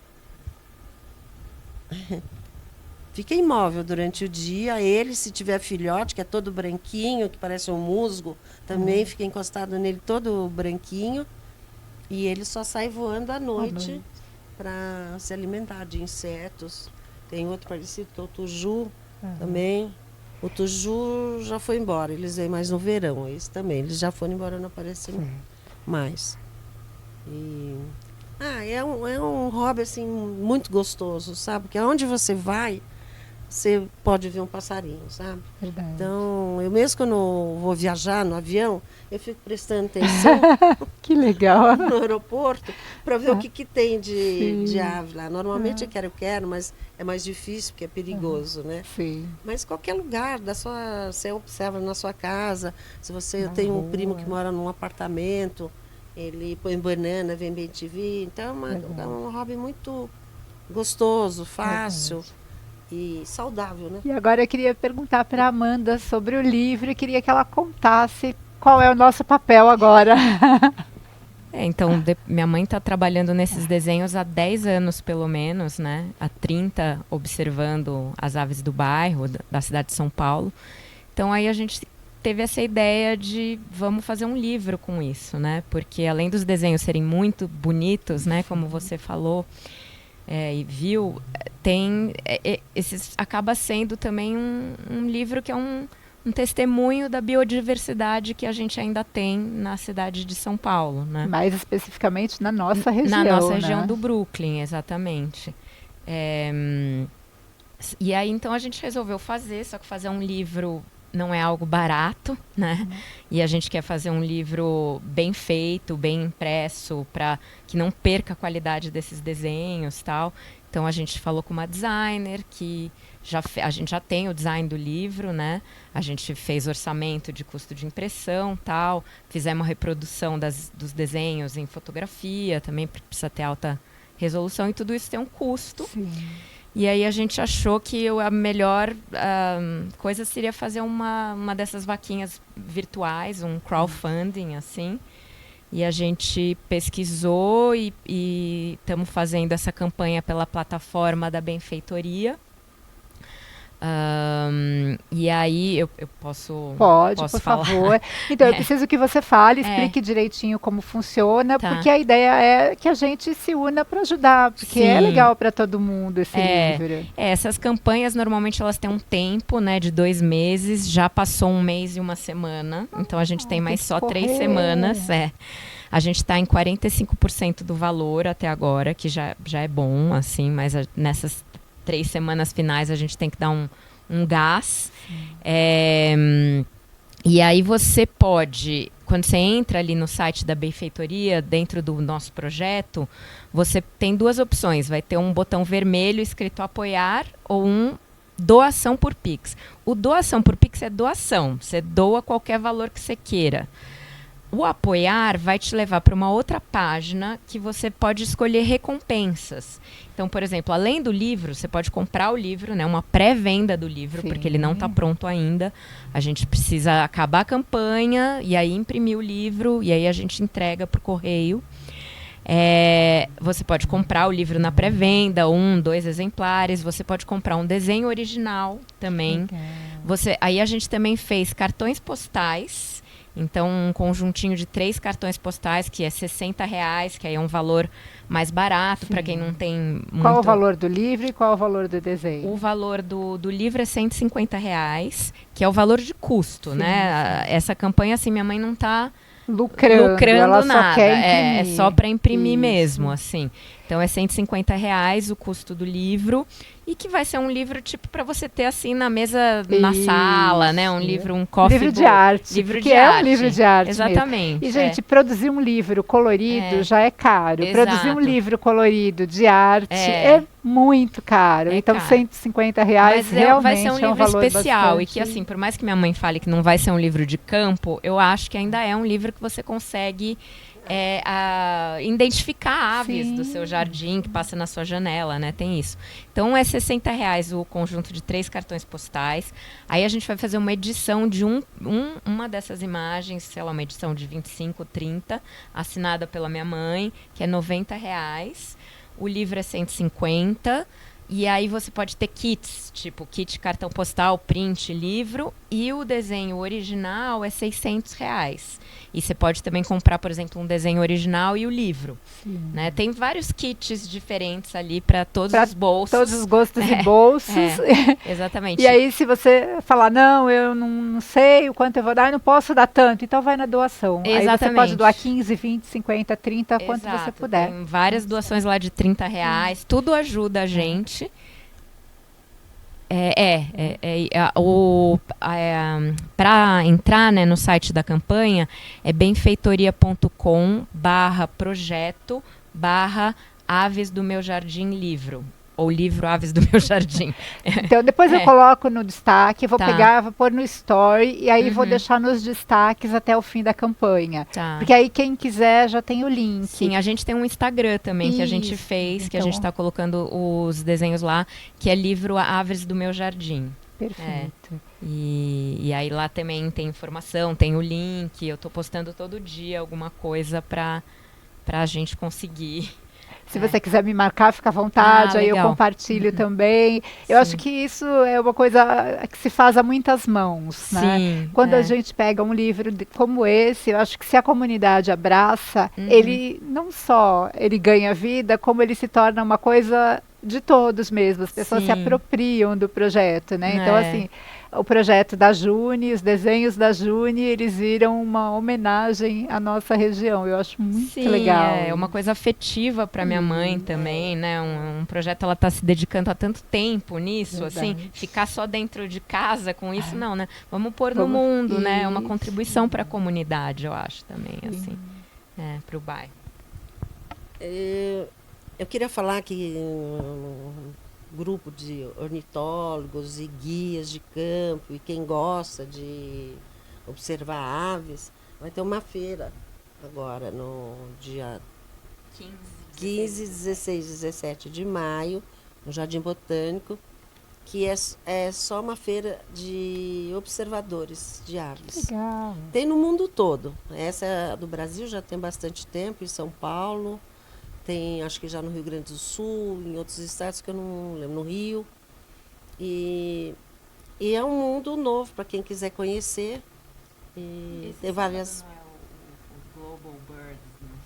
Fica imóvel durante o dia. Ele, se tiver filhote, que é todo branquinho, que parece um musgo, também fica encostado nele todo branquinho. E ele só sai voando à noite para se alimentar de insetos. Tem outro parecido que é o tuju também. O tuju já foi embora, eles vêm mais no verão. Esse também, eles já foram embora, não aparecem mais. É um hobby assim, muito gostoso, sabe? Porque aonde você vai, você pode ver um passarinho, sabe? Verdade. Então, eu mesmo quando vou viajar no avião, eu fico prestando atenção Que legal. no aeroporto para ver o que tem Sim. de ave lá. Normalmente eu quero, mas é mais difícil porque é perigoso, né? Sim. Mas qualquer lugar, você observa na sua casa. Se você tem um primo que mora num apartamento, ele põe banana, vem bem TV. Então é um hobby muito gostoso, fácil. E saudável, né? E agora eu queria perguntar para a Amanda sobre o livro e queria que ela contasse qual é o nosso papel agora. Então, minha mãe está trabalhando nesses desenhos há 10 anos, pelo menos, né? Há 30, observando as aves do bairro, da cidade de São Paulo. Então, aí a gente teve essa ideia de vamos fazer um livro com isso, né? Porque além dos desenhos serem muito bonitos, né? Como você falou, e viu, acaba sendo também um livro que é um testemunho da biodiversidade que a gente ainda tem na cidade de São Paulo, né? Mais especificamente na nossa região. Na nossa região né? do Brooklyn, exatamente. E aí, então, a gente resolveu fazer, só que fazer um livro não é algo barato, né? E a gente quer fazer um livro bem feito, bem impresso, para que não perca a qualidade desses desenhos e tal. Então, a gente falou com uma designer que a gente já tem o design do livro, né? A gente fez orçamento de custo de impressão, tal. Fizemos uma reprodução dos desenhos em fotografia, também precisa ter alta resolução e tudo isso tem um custo. Sim. E aí a gente achou que a melhor coisa seria fazer uma dessas vaquinhas virtuais, um crowdfunding, assim. E a gente pesquisou e estamos fazendo essa campanha pela plataforma da Benfeitoria. E aí eu posso Pode, por falar? favor. Então, eu preciso que você fale, explique direitinho como funciona, Tá. porque a ideia é que a gente se una para ajudar, porque é Sim. legal para todo mundo esse livro. Essas campanhas normalmente elas têm um tempo, né, de 2 meses. Já passou 1 mês e 1 semana, então a gente tem mais que só 3 correr. semanas. A gente está em 45% do valor até agora, que já é bom, assim, mas nessas 3 semanas finais a gente tem que dar um gás. E aí você pode, quando você entra ali no site da Benfeitoria, dentro do nosso projeto, você tem 2 opções. Vai ter um botão vermelho escrito apoiar ou um doação por Pix. O doação por Pix é doação. Você doa qualquer valor que você queira. O apoiar vai te levar para uma outra página que você pode escolher recompensas. Então, por exemplo, além do livro, você pode comprar o livro, né, uma pré-venda do livro, porque ele não está pronto ainda. A gente precisa acabar a campanha e aí imprimir o livro e aí a gente entrega por correio. Você pode comprar o livro na pré-venda, 1, 2 exemplares. Você pode comprar um desenho original também. Aí a gente também fez cartões postais. Então, um conjuntinho de 3 cartões postais, que é R$60, que aí é um valor mais barato para quem não tem muito... Qual o valor do livro e qual o valor do desenho? O valor do livro é R$150, que é o valor de custo, né? Essa campanha, assim, minha mãe não está lucrando ela nada. Só quer imprimir. É só para imprimir Isso. mesmo, assim. Então é R$150 o custo do livro, e que vai ser um livro tipo para você ter assim na mesa, na sala, né? Um livro, um coffee livro de book. arte, Livro porque de é arte. um livro de arte Exatamente. mesmo. E, gente, produzir um livro colorido já é caro. Exato. Produzir um livro colorido de arte É. é muito caro. Então, caro. R$150 Mas realmente vai ser um livro valor especial, bastante... e que assim, por mais que minha mãe fale que não vai ser um livro de campo, eu acho que ainda é um livro que você consegue identificar aves do seu jardim, que passa na sua janela, né? Tem isso. Então é R$60 o conjunto de 3 cartões postais. Aí a gente vai fazer uma edição de uma dessas imagens, sei lá, uma edição de 25, 30, assinada pela minha mãe, que é R$90. O livro é 150. E aí você pode ter kits, tipo kit cartão postal, print, livro, e o desenho original é R$600. E você pode também comprar, por exemplo, um desenho original e o livro. Né? Tem vários kits diferentes ali para todos os bolsos. Todos os gostos e bolsos. Exatamente. E aí, se você falar, não, eu não sei o quanto eu vou dar, eu não posso dar tanto, então vai na doação. Exatamente. Aí você pode doar 15, 20, 50, 30, quanto você puder. Tem várias doações lá de R$30, tudo ajuda a gente. Para entrar, né, no site da campanha é benfeitoria.com/projeto/Aves do Meu Jardim Livro. Ou livro Aves do Meu Jardim. Então, depois eu coloco no destaque, vou pegar, vou pôr no story e aí vou Uhum. deixar nos destaques até o fim da campanha. Tá. Porque aí quem quiser já tem o link. Sim, a gente tem um Instagram também que a gente Isso, fez, que a então. gente está colocando os desenhos lá, que é livro Aves do Meu Jardim. Perfeito. E aí lá também tem informação, tem o link, eu tô postando todo dia alguma coisa pra gente conseguir. Se você quiser me marcar, fica à vontade, aí eu legal. compartilho também. Eu acho que isso é uma coisa que se faz a muitas mãos, né? Sim, Quando a gente pega um livro como esse, eu acho que se a comunidade abraça, ele não só ele ganha vida, como ele se torna uma coisa de todos mesmo. As pessoas se Sim. apropriam do projeto, né? Então, assim, o projeto da Juni, os desenhos da Juni, eles viram uma homenagem à nossa região. Eu acho muito legal. É uma coisa afetiva para minha mãe também, né? Um projeto, ela tá se dedicando há tanto tempo nisso, assim, ficar só dentro de casa com isso, não, né? Vamos pôr no mundo, né? É uma contribuição para a comunidade, eu acho também, assim, para o bairro. Eu queria falar que um grupo de ornitólogos e guias de campo e quem gosta de observar aves vai ter uma feira agora no dia 15, 16, 17 de maio no Jardim Botânico, que é só uma feira de observadores de aves. Legal. Tem no mundo todo. Essa do Brasil já tem bastante tempo, em São Paulo. Tem, acho que já no Rio Grande do Sul, em outros estados que eu não lembro, no Rio. E é um mundo novo para quem quiser conhecer. E tem várias... Não é o Global Birds,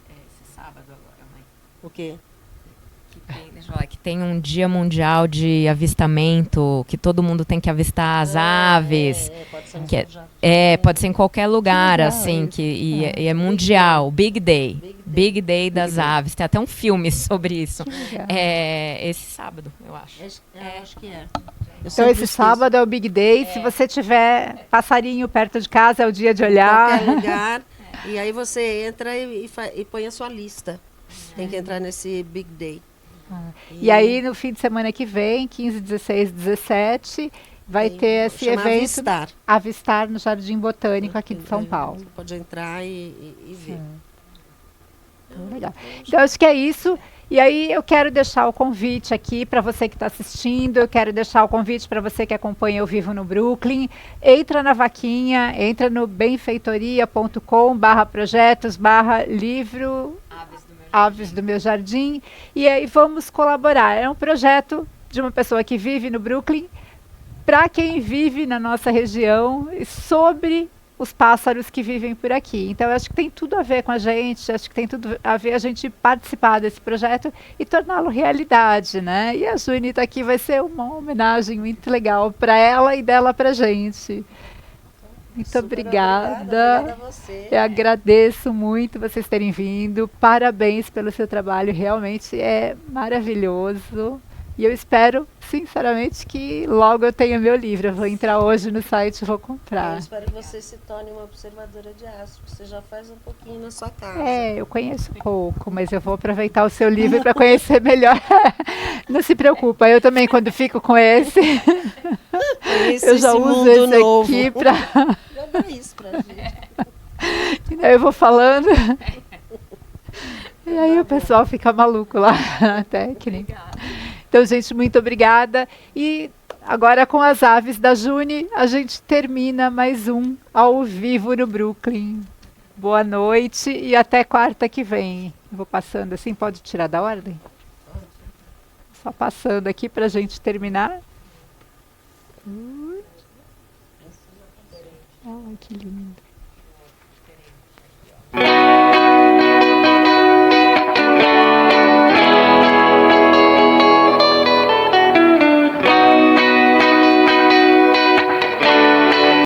esse sábado agora, mãe? O quê? Deixa eu falar, que tem um dia mundial de avistamento, que todo mundo tem que avistar as aves. Pode ser Que pode ser em qualquer lugar, assim, e é mundial, Big Day. Big Day das aves. Tem até um filme sobre isso. Esse sábado, eu acho. Acho que é. Então, esse sábado é o Big Day. Se você tiver passarinho perto de casa, é o dia de olhar. Qualquer lugar. E aí você entra e põe a sua lista. Tem que entrar nesse Big Day. E aí, no fim de semana que vem, 15, 16, 17, vai ter esse evento Avistar no Jardim Botânico aqui de São Paulo. Você pode entrar e ver. Legal. Então, acho que é isso. E aí, eu quero deixar o convite aqui para você que está assistindo, eu quero deixar o convite para você que acompanha Eu Vivo no Brooklyn. Entra na vaquinha, entra no benfeitoria.com/projetos/livro Aves do Meu Jardim, e aí vamos colaborar. É um projeto de uma pessoa que vive no Brooklyn, para quem vive na nossa região, e sobre os pássaros que vivem por aqui. Então, eu acho que tem tudo a ver com a gente, acho que tem tudo a ver a gente participar desse projeto e torná-lo realidade, né? E a Junita aqui vai ser uma homenagem muito legal para ela e dela para a gente. Muito Super obrigada. Obrigada a você. Eu agradeço muito vocês terem vindo. Parabéns pelo seu trabalho, realmente é maravilhoso. E eu espero, sinceramente, que logo eu tenha meu livro. Eu vou entrar hoje no site e vou Eu comprar. espero que você se torne uma observadora de astros, porque você já faz um pouquinho na sua casa. É, eu conheço pouco, mas eu vou aproveitar o seu livro para conhecer melhor. Não se preocupa, eu também, quando fico com esse, Conheça eu já esse uso mundo esse novo. aqui para. Já dá isso pra gente. Eu vou falando. E aí o pessoal fica maluco lá na técnica. Então, gente, muito obrigada. E agora com as aves da Juni, a gente termina mais um ao vivo no Brooklyn. Boa noite e até quarta que vem. Eu vou passando assim, pode tirar da ordem? Só passando aqui para a gente terminar. Ai, que lindo.